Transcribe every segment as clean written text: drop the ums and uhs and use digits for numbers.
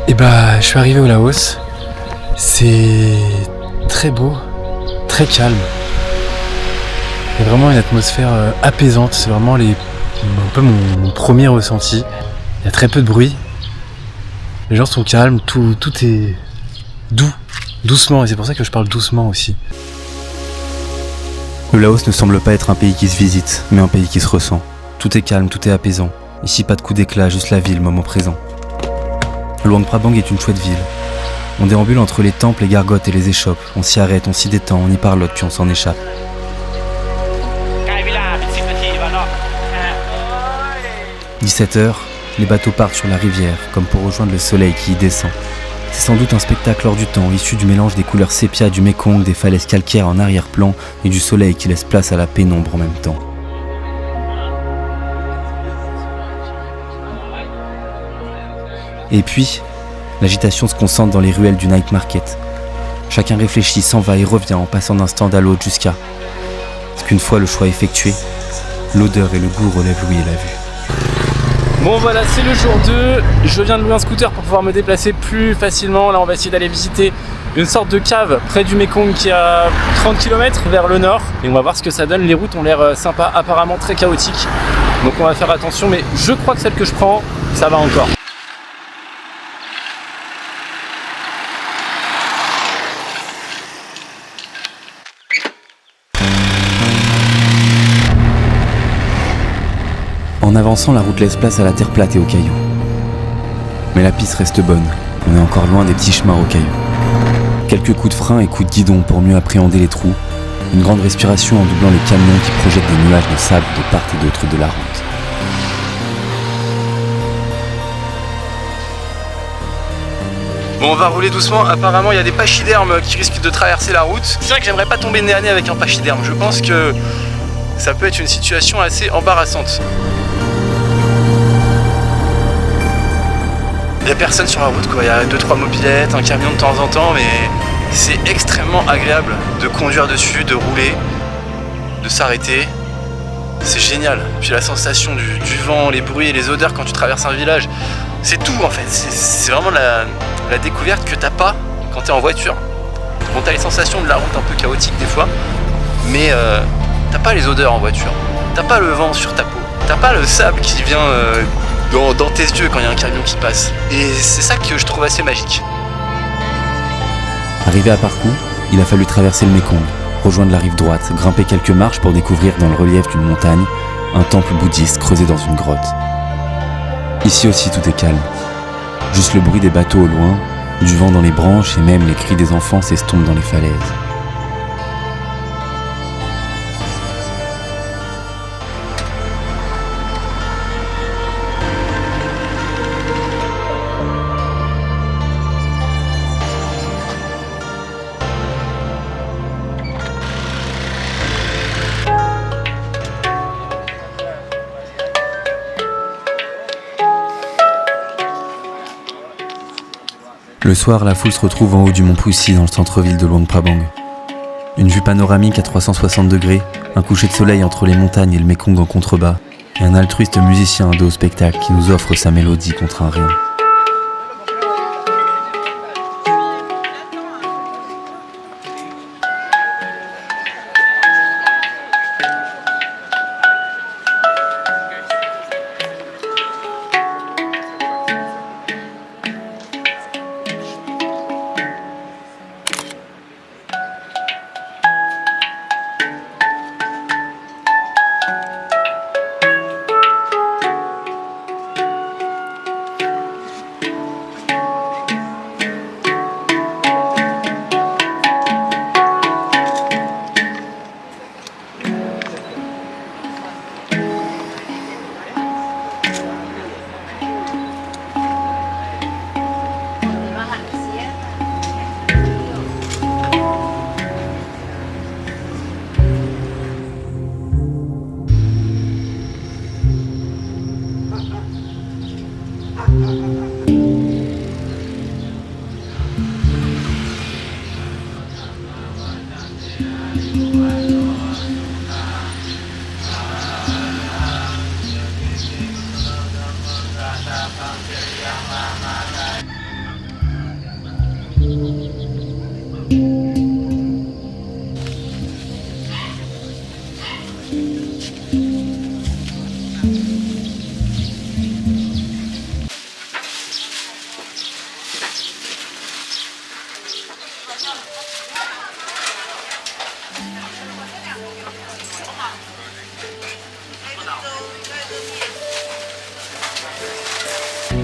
Et je suis arrivé au Laos. C'est très beau, très calme. Il y a vraiment une atmosphère apaisante. C'est vraiment un peu mon premier ressenti. Il y a très peu de bruit. Les gens sont calmes, tout est doux, doucement. Et c'est pour ça que je parle doucement aussi. Le Laos ne semble pas être un pays qui se visite, mais un pays qui se ressent. Tout est calme, tout est apaisant. Ici, pas de coup d'éclat, juste la ville, moment présent. Luang Prabang est une chouette ville. On déambule entre les temples, les gargotes et les échoppes. On s'y arrête, on s'y détend, on y parlote, puis on s'en échappe. 17h, les bateaux partent sur la rivière, comme pour rejoindre le soleil qui y descend. C'est sans doute un spectacle hors du temps, issu du mélange des couleurs sépia du Mékong, des falaises calcaires en arrière-plan et du soleil qui laisse place à la pénombre en même temps. Et puis, l'agitation se concentre dans les ruelles du night market. Chacun réfléchit, s'en va et revient en passant d'un stand à l'autre jusqu'à ce qu'une fois le choix effectué, l'odeur et le goût relèvent l'ouïe et la vue. Bon voilà, c'est le jour 2, je viens de louer un scooter pour pouvoir me déplacer plus facilement. Là on va essayer d'aller visiter une sorte de cave près du Mékong qui est à 30 km vers le nord. Et on va voir ce que ça donne, les routes ont l'air sympas, apparemment très chaotiques. Donc on va faire attention, mais je crois que celle que je prends, ça va encore. En avançant, la route laisse place à la terre plate et aux cailloux. Mais la piste reste bonne, on est encore loin des petits chemins rocailleux. Quelques coups de frein et coups de guidon pour mieux appréhender les trous, une grande respiration en doublant les camions qui projettent des nuages de sable de part et d'autre de la route. Bon, on va rouler doucement, apparemment il y a des pachydermes qui risquent de traverser la route. C'est vrai que j'aimerais pas tomber nez à nez avec un pachyderme, je pense que ça peut être une situation assez embarrassante. Il n'y a personne sur la route quoi, il y a 2-3 mobylettes, un camion de temps en temps, mais c'est extrêmement agréable de conduire dessus, de rouler, de s'arrêter. C'est génial. Puis la sensation du vent, les bruits et les odeurs quand tu traverses un village, c'est tout en fait. C'est vraiment la découverte que t'as pas quand t'es en voiture. Bon, t'as les sensations de la route un peu chaotique des fois, mais t'as pas les odeurs en voiture. T'as pas le vent sur ta peau. T'as pas le sable qui vient dans tes yeux quand il y a un camion qui passe. Et c'est ça que je trouve assez magique. Arrivé à Parkou, il a fallu traverser le Mékong, rejoindre la rive droite, grimper quelques marches pour découvrir dans le relief d'une montagne un temple bouddhiste creusé dans une grotte. Ici aussi tout est calme. Juste le bruit des bateaux au loin, du vent dans les branches et même les cris des enfants s'estompent dans les falaises. Le soir, la foule se retrouve en haut du mont Poussy dans le centre-ville de Luang Prabang. Une vue panoramique à 360 degrés, un coucher de soleil entre les montagnes et le Mékong en contrebas, et un altruiste musicien de haut spectacle qui nous offre sa mélodie contre un rien.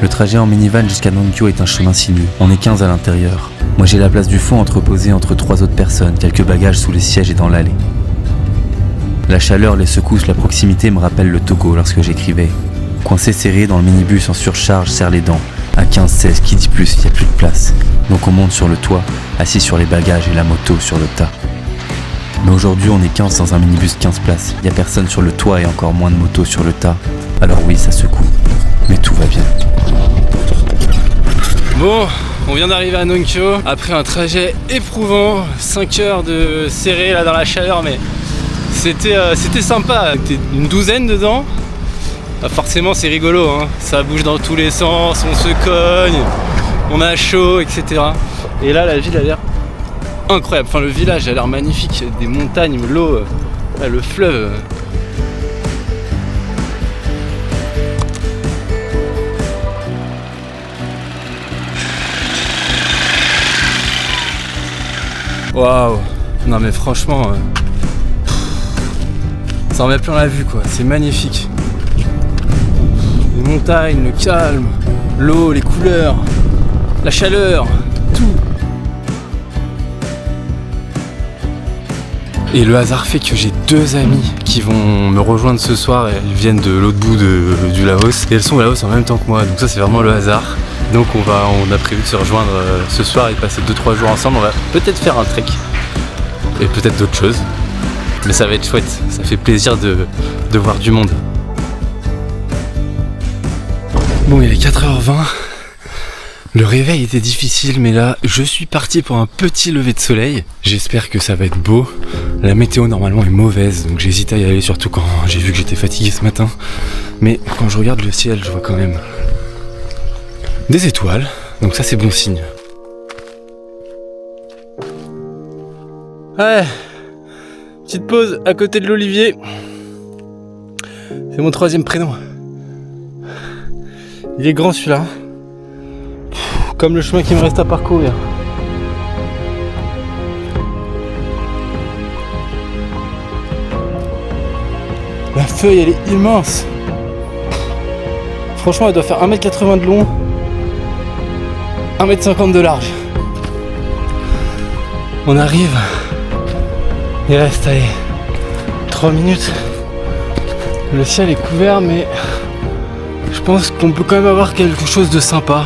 Le trajet en minivan jusqu'à Nongyo est un chemin sinueux. On est 15 à l'intérieur. Moi j'ai la place du fond entreposée entre 3 autres personnes, quelques bagages sous les sièges et dans l'allée. La chaleur, les secousses, la proximité me rappellent le Togo lorsque j'écrivais. Coincé serré dans le minibus en surcharge, serre les dents. À 15-16, qui dit plus, il n'y a plus de place. Donc on monte sur le toit, assis sur les bagages et la moto sur le tas. Mais aujourd'hui on est 15 dans un minibus 15 places. Il n'y a personne sur le toit et encore moins de motos sur le tas. Alors oui, ça secoue. Mais tout va bien. Bon, on vient d'arriver à Nongyo après un trajet éprouvant, 5 heures de serré là dans la chaleur, mais c'était sympa. On était une douzaine dedans. Bah forcément c'est rigolo, hein. Ça bouge dans tous les sens, on se cogne, on a chaud, etc. Et là la ville a l'air incroyable, enfin le village a l'air magnifique, il y a des montagnes, l'eau, le fleuve. Waouh, non mais franchement, ça en met plein la vue quoi, c'est magnifique. Les montagnes, le calme, l'eau, les couleurs, la chaleur, tout. Et le hasard fait que j'ai 2 amies qui vont me rejoindre ce soir. Elles viennent de l'autre bout du Laos et elles sont au Laos en même temps que moi. Donc ça c'est vraiment le hasard. Donc on a prévu de se rejoindre ce soir et de passer 2-3 jours ensemble. On va peut-être faire un trek et peut-être d'autres choses. Mais ça va être chouette. Ça fait plaisir de voir du monde. Bon, il est 4h20. Le réveil était difficile, mais là, je suis parti pour un petit lever de soleil. J'espère que ça va être beau. La météo, normalement, est mauvaise, donc j'hésite à y aller, surtout quand j'ai vu que j'étais fatigué ce matin. Mais quand je regarde le ciel, je vois quand même des étoiles, donc ça, c'est bon signe. Ouais, petite pause à côté de l'Olivier. C'est mon 3e prénom. Il est grand celui-là. Comme le chemin qui me reste à parcourir. La feuille elle est immense. Franchement elle doit faire 1m80 de long, 1m50 de large. On arrive. Il reste 3 minutes. Le ciel est couvert mais je pense qu'on peut quand même avoir quelque chose de sympa.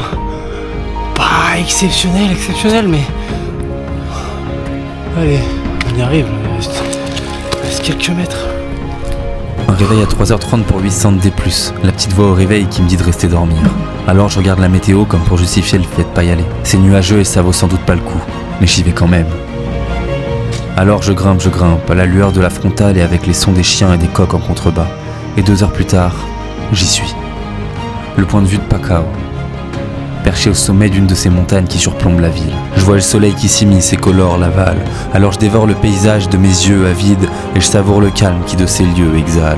Pas exceptionnel, mais allez, on y arrive, il reste quelques mètres. Un réveil à 3h30 pour 800 D+, la petite voix au réveil qui me dit de rester dormir. Alors je regarde la météo comme pour justifier le fait de pas y aller. C'est nuageux et ça vaut sans doute pas le coup, mais j'y vais quand même. Alors je grimpe, à la lueur de la frontale et avec les sons des chiens et des coqs en contrebas. Et 2 heures plus tard, j'y suis. Le point de vue de Pacao. Perché au sommet d'une de ces montagnes qui surplombent la ville. Je vois le soleil qui s'immisce et colore l'aval. Alors je dévore le paysage de mes yeux avides et je savoure le calme qui de ces lieux exhale.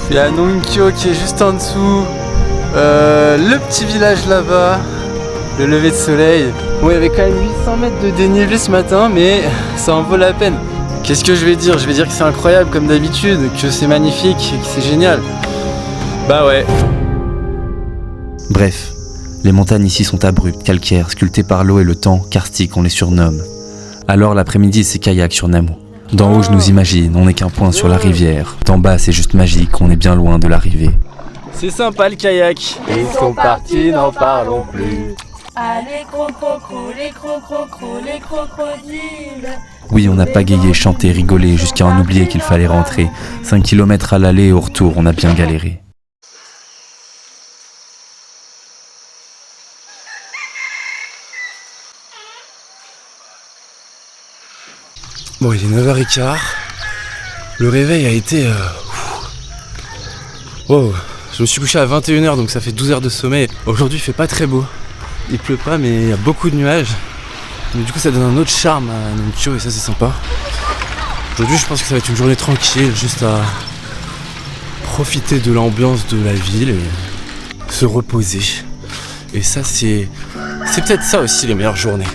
Il y a Nongyo qui est juste en dessous. Le petit village là-bas, le lever de soleil. Bon, il y avait quand même 800 mètres de dénivelé ce matin, mais ça en vaut la peine. Qu'est-ce que je vais dire? Je vais dire que c'est incroyable comme d'habitude, que c'est magnifique, que c'est génial. Bah ouais. Bref, les montagnes ici sont abruptes, calcaires, sculptées par l'eau et le temps, karstiques on les surnomme. Alors l'après-midi c'est kayak sur Namu. D'en haut je nous imagine, on n'est qu'un point sur la rivière. D'en bas c'est juste magique, on est bien loin de l'arrivée. C'est sympa le kayak. Ils sont partis, n'en parlons plus. Allez les crocodiles. Oui, on a pagayé, chanté, rigolé, jusqu'à en oublier qu'il fallait rentrer. 5 km à l'aller et au retour, on a bien galéré. Bon, il est 9h15. Le réveil a été... Wow. Je me suis couché à 21h, donc ça fait 12 heures de sommeil. Aujourd'hui, il fait pas très beau. Il pleut pas, mais il y a beaucoup de nuages. Mais du coup, ça donne un autre charme à Nongyo et ça, c'est sympa. Aujourd'hui, je pense que ça va être une journée tranquille, juste à profiter de l'ambiance de la ville et se reposer. Et ça, c'est peut-être ça aussi les meilleures journées.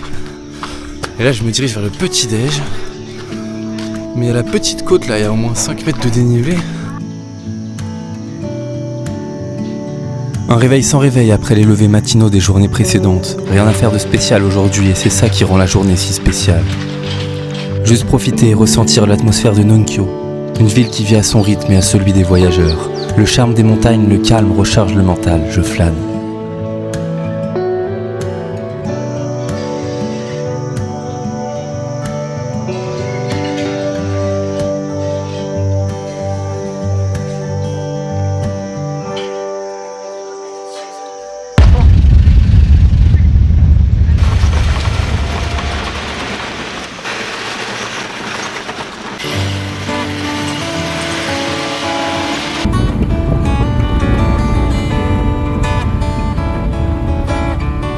Et là, je me dirige vers le petit-déj. Mais il y a la petite côte là, il y a au moins 5 mètres de dénivelé. Un réveil sans réveil après les levers matinaux des journées précédentes. Rien à faire de spécial aujourd'hui et c'est ça qui rend la journée si spéciale. Juste profiter et ressentir l'atmosphère de Nongkyo. Une ville qui vit à son rythme et à celui des voyageurs. Le charme des montagnes, le calme recharge le mental, je flâne.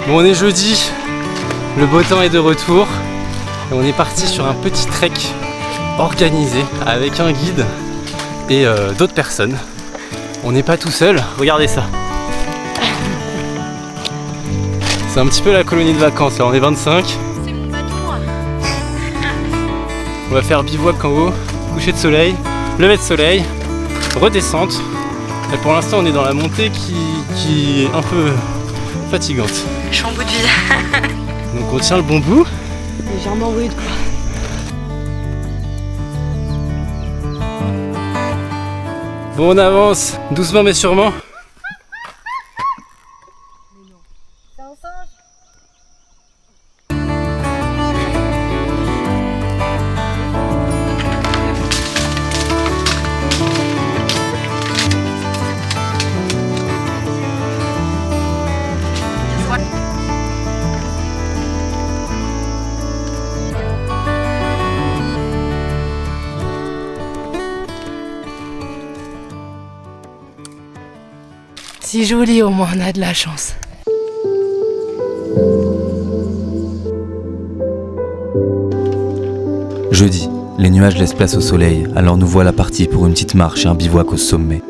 Bon, on est jeudi, le beau temps est de retour et on est parti sur un petit trek organisé avec un guide et d'autres personnes. On n'est pas tout seul, regardez ça. C'est un petit peu la colonie de vacances, là on est 25. C'est mon patron. On va faire bivouac en haut, coucher de soleil, lever de soleil, redescente. Et pour l'instant on est dans la montée qui est un peu fatigante. Je suis en bout de vie. Donc on tient le bon bout. Légèrement rude quoi. Bon, on avance, doucement mais sûrement. C'est un singe. Si joli, au moins on a de la chance. Jeudi, les nuages laissent place au soleil, alors nous voilà partis pour une petite marche et un bivouac au sommet.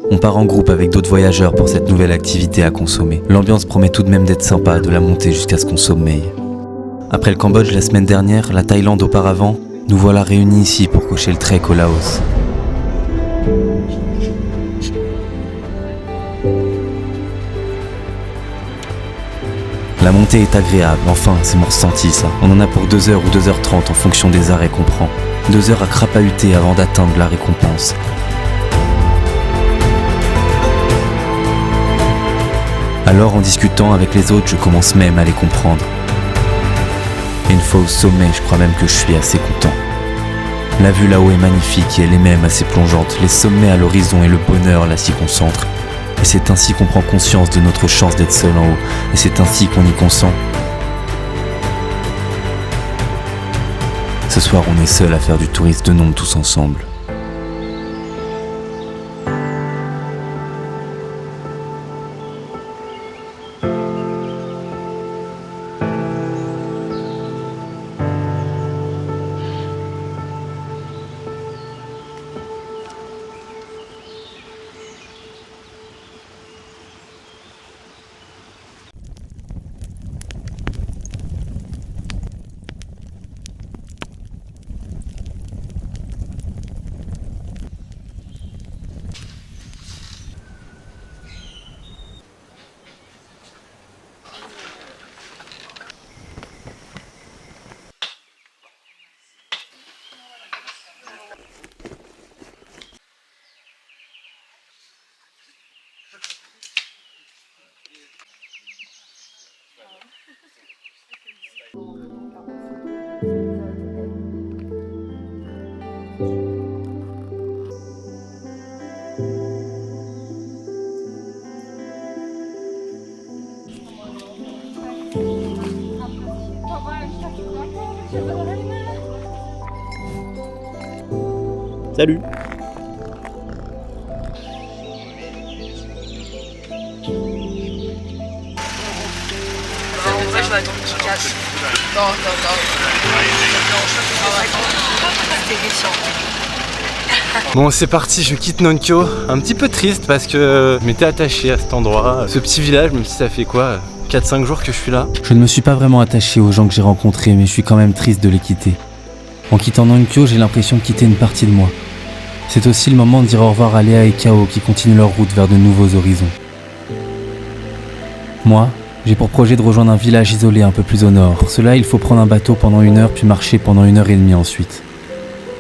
On part en groupe avec d'autres voyageurs pour cette nouvelle activité à consommer. L'ambiance promet tout de même d'être sympa, de la monter jusqu'à ce qu'on sommeille. Après le Cambodge la semaine dernière, la Thaïlande auparavant, nous voilà réunis ici pour cocher le trek au Laos. La montée est agréable, enfin, c'est mon ressenti ça. On en a pour 2h ou 2h30 en fonction des arrêts qu'on prend. 2 heures à crapahuter avant d'atteindre la récompense. Alors en discutant avec les autres, je commence même à les comprendre. Et une fois au sommet, je crois même que je suis assez content. La vue là-haut est magnifique et elle est même assez plongeante. Les sommets à l'horizon et le bonheur là s'y concentrent. Et c'est ainsi qu'on prend conscience de notre chance d'être seul en haut. Et c'est ainsi qu'on y consent. Ce soir, on est seul à faire du tourisme de nombre tous ensemble. Salut. Moi je vais attendre qu'il casse. Non. C'est terrifiant. Bon, c'est parti, je quitte Nonkyo. Un petit peu triste parce que je m'étais attaché à cet endroit, ce petit village, même si ça fait quoi, 4-5 jours que je suis là. Je ne me suis pas vraiment attaché aux gens que j'ai rencontrés, mais je suis quand même triste de les quitter. En quittant Nonkyo, j'ai l'impression de quitter une partie de moi. C'est aussi le moment de dire au revoir à Léa et Kao qui continuent leur route vers de nouveaux horizons. Moi, j'ai pour projet de rejoindre un village isolé un peu plus au nord. Pour cela, il faut prendre un bateau pendant 1 heure puis marcher pendant 1h30 ensuite.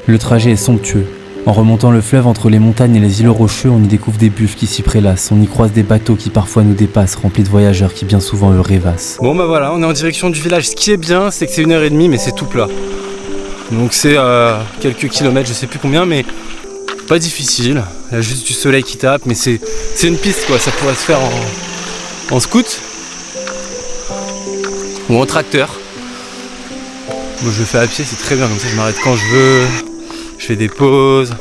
Le trajet est somptueux. En remontant le fleuve entre les montagnes et les îlots rocheux, on y découvre des buffles qui s'y prélassent. On y croise des bateaux qui parfois nous dépassent, remplis de voyageurs qui bien souvent eux rêvassent. Bon bah voilà, on est en direction du village. Ce qui est bien, c'est que c'est 1h30 mais c'est tout plat. Donc c'est quelques kilomètres, je sais plus combien, mais pas difficile. Il y a juste du soleil qui tape, mais c'est une piste quoi, ça pourrait se faire en scoot ou en tracteur. Moi je le fais à pied, c'est très bien, comme ça je m'arrête quand je veux, je fais des pauses,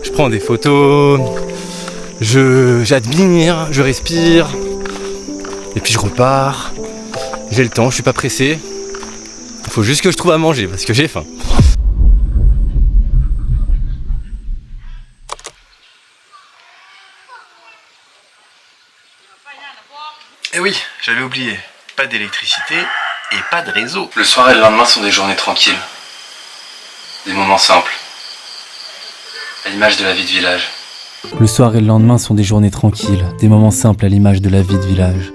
je prends des photos, j'admire, je respire, et puis je repars. J'ai le temps, je suis pas pressé. Il faut juste que je trouve à manger parce que j'ai faim. Eh oui, j'avais oublié, pas d'électricité et pas de réseau. Le soir et le lendemain sont des journées tranquilles. Des moments simples. À l'image de la vie de village. Le soir et le lendemain sont des journées tranquilles, des moments simples à l'image de la vie de village.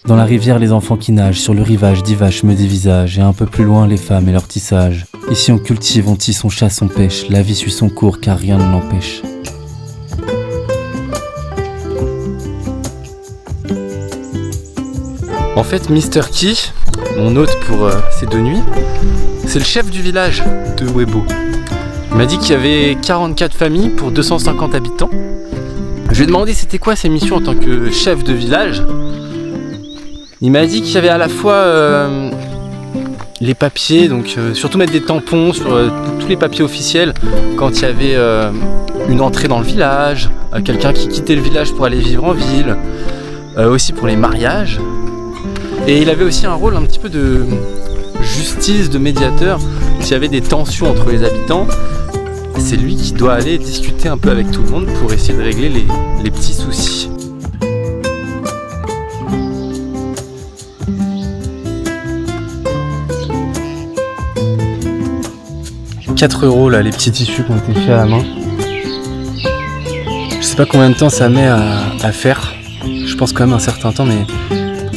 Dans la rivière, les enfants qui nagent, sur le rivage, 10 vaches me dévisagent, et un peu plus loin, les femmes et leur tissage. Ici on cultive, on tisse, on chasse, on pêche, la vie suit son cours car rien ne l'empêche. En fait, Mr. Key, mon hôte pour ces 2 nuits, c'est le chef du village de Uebo. Il m'a dit qu'il y avait 44 familles pour 250 habitants. Je lui ai demandé c'était quoi ses missions en tant que chef de village. Il m'a dit qu'il y avait à la fois les papiers, donc surtout mettre des tampons sur tous les papiers officiels quand il y avait une entrée dans le village, quelqu'un qui quittait le village pour aller vivre en ville, aussi pour les mariages. Et il avait aussi un rôle un petit peu de justice, de médiateur. S'il y avait des tensions entre les habitants, c'est lui qui doit aller discuter un peu avec tout le monde pour essayer de régler les petits soucis. « 4 € là, les petits tissus qui ont été faits à la main. Je sais pas combien de temps ça met à faire. Je pense quand même un certain temps, mais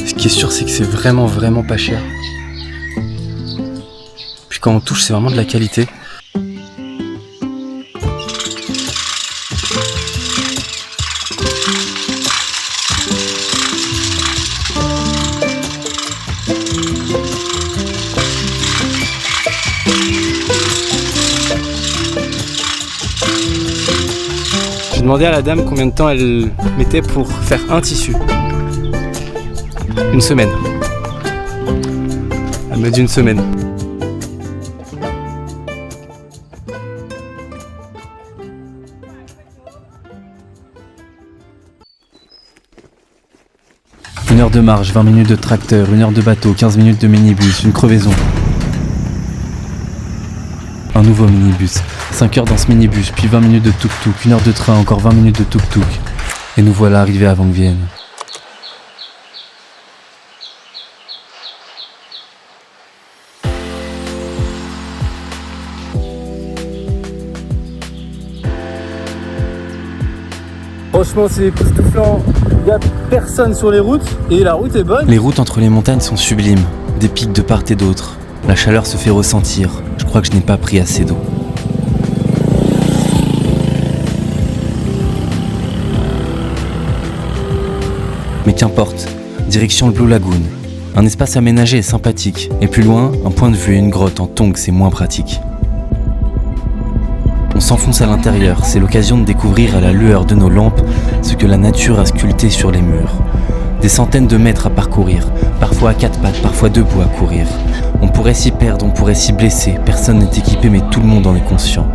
ce qui est sûr, c'est que c'est vraiment pas cher. Puis quand on touche, c'est vraiment de la qualité. J'ai demandé à la dame combien de temps elle mettait pour faire un tissu. 1 semaine. Elle m'a dit 1 semaine. Une heure de marche, 20 minutes de tracteur, 1 heure de bateau, 15 minutes de minibus, une crevaison. Un nouveau minibus, 5 heures dans ce minibus, puis 20 minutes de tuk-tuk, 1 heure de train, encore 20 minutes de tuk-tuk. Et nous voilà arrivés à Vangvienne. Franchement, c'est époustouflant. Il n'y a personne sur les routes et la route est bonne. Les routes entre les montagnes sont sublimes, des pics de part et d'autre. La chaleur se fait ressentir. Je crois que je n'ai pas pris assez d'eau. Mais qu'importe, direction le Blue Lagoon. Un espace aménagé et sympathique. Et plus loin, un point de vue et une grotte en tongs, c'est moins pratique. On s'enfonce à l'intérieur, c'est l'occasion de découvrir à la lueur de nos lampes ce que la nature a sculpté sur les murs. Des centaines de mètres à parcourir, parfois à 4 pattes, parfois debout à courir. On pourrait s'y perdre, on pourrait s'y blesser, personne n'est équipé mais tout le monde en est conscient.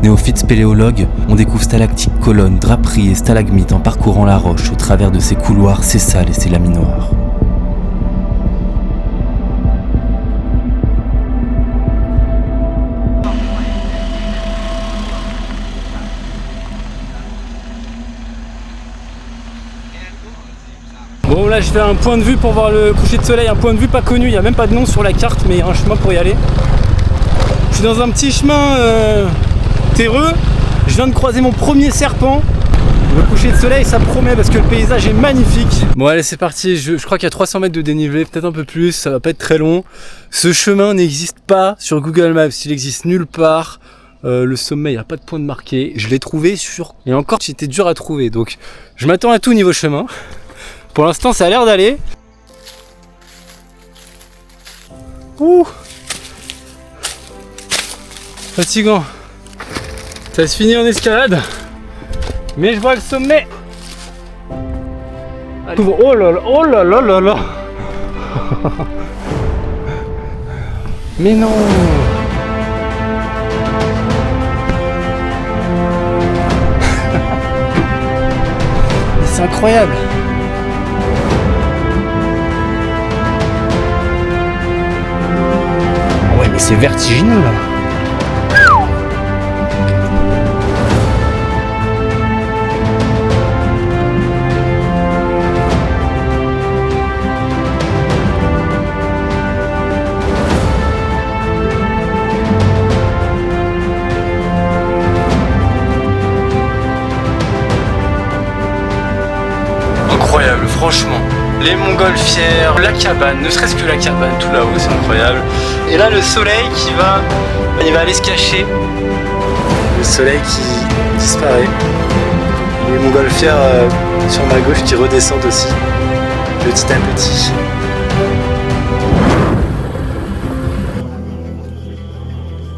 Néophytes spéléologues, on découvre stalactites, colonnes, draperies et stalagmites en parcourant la roche au travers de ses couloirs, ses salles et ses laminoirs. Bon là je fais un point de vue pour voir le coucher de soleil, un point de vue pas connu, il n'y a même pas de nom sur la carte mais il y a un chemin pour y aller. Je suis dans un petit chemin terreux, je viens de croiser mon premier serpent. Le coucher de soleil ça promet parce que le paysage est magnifique. Bon allez c'est parti, je crois qu'il y a 300 mètres de dénivelé, peut-être un peu plus, ça va pas être très long. Ce chemin n'existe pas sur Google Maps, il existe nulle part. Le sommet, il n'y a pas de point de marqué. Je l'ai trouvé sur... Et encore, c'était dur à trouver. Donc, je m'attends à tout niveau chemin. Pour l'instant, ça a l'air d'aller. Ouh, fatigant. Ça se finit en escalade. Mais je vois le sommet. Oh là là, oh là là là là. Mais non. C'est incroyable. Ah ouais mais c'est vertigineux là. Incroyable, franchement. Les montgolfières, la cabane, ne serait-ce que la cabane tout là-haut, c'est incroyable. Et là, le soleil il va aller se cacher. Le soleil qui disparaît. Les montgolfières sur ma gauche qui redescendent aussi, petit à petit.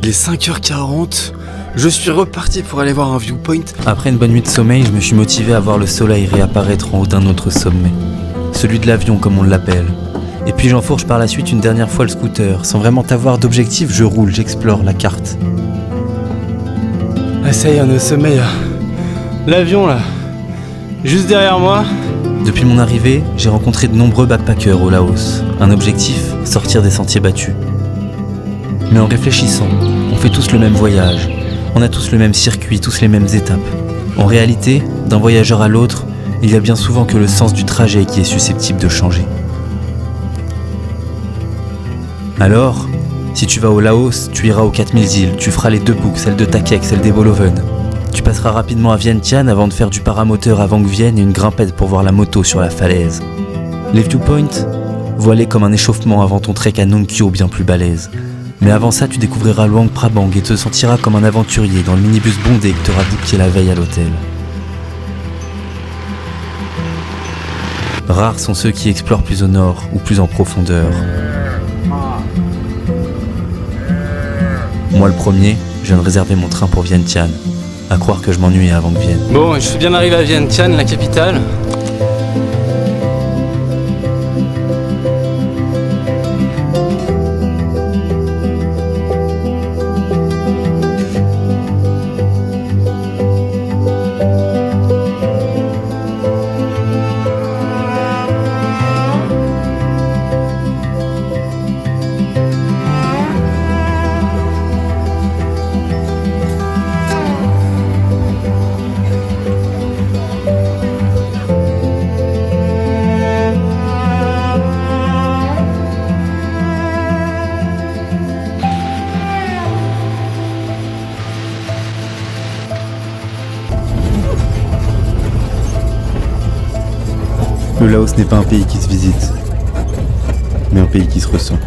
Il est 5h40. Je suis reparti pour aller voir un viewpoint. Après une bonne nuit de sommeil, je me suis motivé à voir le soleil réapparaître en haut d'un autre sommet. Celui de l'avion comme on l'appelle. Et puis j'enfourche par la suite une dernière fois le scooter. Sans vraiment avoir d'objectif, je roule, j'explore la carte. Ah ça y est, on est au sommet là. L'avion là, juste derrière moi. Depuis mon arrivée, j'ai rencontré de nombreux backpackers au Laos. Un objectif, sortir des sentiers battus. Mais en réfléchissant, on fait tous le même voyage. On a tous le même circuit, tous les mêmes étapes. En réalité, d'un voyageur à l'autre, il y a bien souvent que le sens du trajet qui est susceptible de changer. Alors, si tu vas au Laos, tu iras aux 4000 îles, tu feras les 2 boucles, celle de Takek, celle des Boloven. Tu passeras rapidement à Vientiane avant de faire du paramoteur à Vang Vienne et une grimpette pour voir la moto sur la falaise. Les viewpoints, voilés comme un échauffement avant ton trek à Nong Kyo bien plus balèze. Mais avant ça, tu découvriras Luang Prabang et te sentiras comme un aventurier dans le minibus bondé que t'auras booké la veille à l'hôtel. Rares sont ceux qui explorent plus au nord ou plus en profondeur. Moi le premier, je viens de réserver mon train pour Vientiane. À croire que je m'ennuyais avant que vienne. Bon, je suis bien arrivé à Vientiane, la capitale. Le Laos n'est pas un pays qui se visite, mais un pays qui se ressent.